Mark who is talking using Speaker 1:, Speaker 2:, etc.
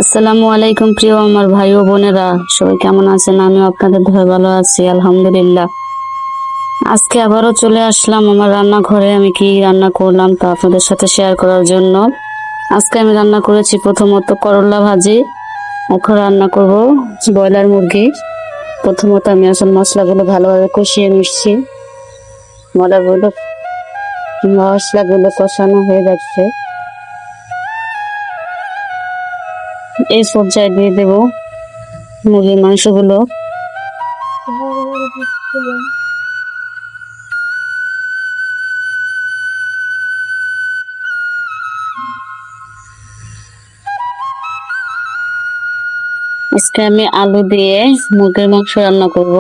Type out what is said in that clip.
Speaker 1: আসসালামু আলাইকুম প্রিয় আমার ভাই ও বোনেরা, সবাই কেমন আছেন? আমিও আপনাদের ধরে ভালো আছি, আলহামদুলিল্লাহ। আজকে আবারও চলে আসলাম আমার রান্নাঘরে। আমি কি রান্না করলাম তা আপনাদের সাথে শেয়ার করার জন্য। আজকে আমি রান্না করেছি প্রথমত করলা ভাজি, এখন রান্না করব ব্রয়লার মুরগি। প্রথমত আমি আসল মশলাগুলো ভালোভাবে কষিয়ে নিচ্ছি। মশলাগুলো মশলাগুলো কষানো হয়ে যাচ্ছে, এই পর্যায়ে দিয়ে দেবো মুরগির মাংসগুলো। আজকে আমি আলু দিয়ে মুরগির মাংস রান্না করব।